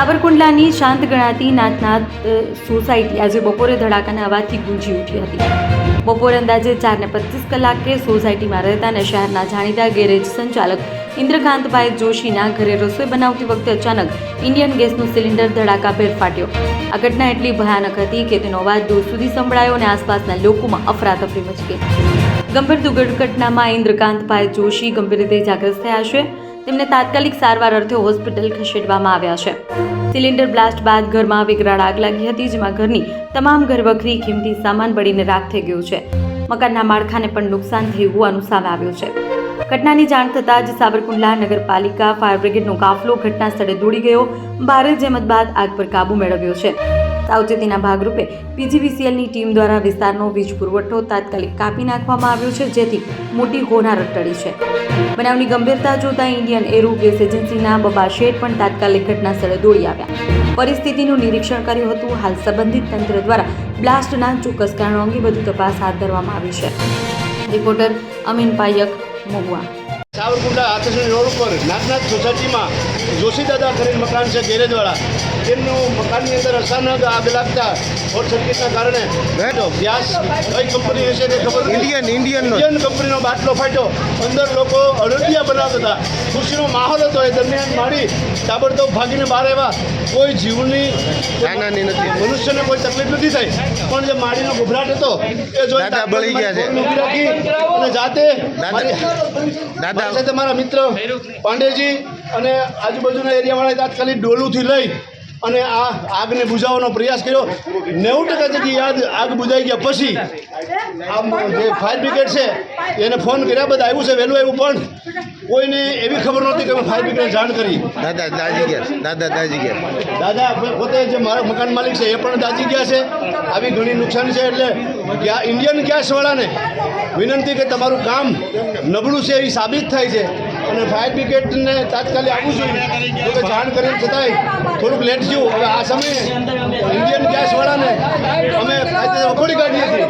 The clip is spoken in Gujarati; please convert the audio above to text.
સાવરકુંડલાની શાંત ગણાતી નાથનાથ સોસાયટી આજે બપોરે ધડાકાના અવાજથી ગુંજી ઉઠી હતી. બપોરે અંદાજે 4:25 કલાકે સોસાયટીમાં રહેતા અને શહેરના જાણીતા ગેરેજ સંચાલક ઇન્દ્રકાંતભાઈ જોશીના ઘરે રસોઈ બનાવતી વખતે અચાનક ઇન્ડિયન ગેસનું સિલિન્ડર ધડાકાભેર ફાટ્યો. આ ઘટના એટલી ભયાનક હતી કે તેનો અવાજ દૂર સુધી સંભળાયો અને આસપાસના લોકોમાં અફરાતફરી મચી ગઈ. ગંભીર દુર્ઘટનામાં ઇન્દ્રકાંતભાઈ જોશી ગંભીર રીતે ઇજાગ્રસ્ત થયા છે. તેમને તાત્કાલિક સારવાર અર્થે હોસ્પિટલ ખસેડવામાં આવ્યા છે. સિલિન્ડર બ્લાસ્ટ બાદ ઘરમાં વિકરાળ આગ લાગી હતી, જેમાં ઘરની તમામ ઘરવખરી કિંમતી સામાન બળીને રાખ થઈ ગયું છે. મકાનના માળખાને પણ નુકસાન થયું હોવાનું સામે આવ્યું છે. ઘટનાની જાણ થતાં જ સાવરકુંડલા નગરપાલિકા ફાયર બ્રિગેડનો કાફલો ઘટના સ્થળે દોડી ગયો. ભારે જહેમત બાદ આગ પર કાબુ મેળવ્યો છે. સાવચેતીના ભાગરૂપે પીજીવીસીએલની ટીમ દ્વારા વિસ્તારનો વીજ પુરવઠો તાત્કાલિક કાપી નાખવામાં આવ્યો છે, જેથી મોટી હોનારત ટળી છે. બનાવની ગંભીરતા જોતા ઇન્ડિયન એરો ગેસ એજન્સીના બબા શેઠ પણ તાત્કાલિક ઘટના સ્થળે દોડી આવ્યા. પરિસ્થિતિનું નિરીક્ષણ કર્યું હતું. હાલ સંબંધિત તંત્ર દ્વારા બ્લાસ્ટના ચોક્કસ કારણો અંગે વધુ તપાસ હાથ ધરવામાં આવી છે. રિપોર્ટર અમીન પાયક, મહુવા. સાવરકુંડલા આતરસણી રોડ ઉપર નાથનાથ સોસાયટીમાં જોશીદાદા કરીને મકાન છે ગેરેજવાળા. તેમનું મકાનની અંદર અચાનક આગ લાગતા શોર્ટ સર્કિટના કારણે ગેસ કઈ કંપની હશે તે ખબર ઇન્ડિયન કંપનીનો બાટલો ફાટ્યો. અંદર લોકો અડદિયા બનાવતા હતા. ખુશીનો માહોલ હતો. એ દરમિયાન મારી તાબડતોબ ભાગીને બહાર આવ્યા. કોઈ જીવની નથી, મનુષ્યને કોઈ તકલીફ નથી થઈ, પણ જે માળીનો ગભરાટ હતો એ જોઈ બળી ગયા છે. રાખી અને જાતે સાથે મારા મિત્ર પાંડેજી અને આજુબાજુના એરિયાવાળાએ તાત્કાલિક ડોલુથી લઈ અને આ આગને બુઝાવવાનો પ્રયાસ કર્યો. 90% જેટલી આગ બુઝાઈ ગયા પછી જે ફાયર બ્રિગેડ છે એને ફોન કર્યા, બધા આવ્યું છે, વહેલું આવ્યું, પણ કોઈને એવી ખબર નહોતી કે ફાયર બ્રિગેડને જાણ કરી. દાદા પોતે જે મારા મકાન માલિક છે એ પણ દાજી ગયા છે. આવી ઘણી નુકસાની છે. એટલે ઇન્ડિયન ગેસવાળાને વિનંતી કે તમારું કામ નબળું છે એ સાબિત થાય છે અને ફાયર બ્રિગેડને તાત્કાલિક આવવું જોઈએ. જોકે જાણ કરી છતાંય થોડુંક લેટ થયું. હવે આ સમયે ઇન્ડિયન ગેસવાળાને અમે વખોડી કાઢીએ છીએ.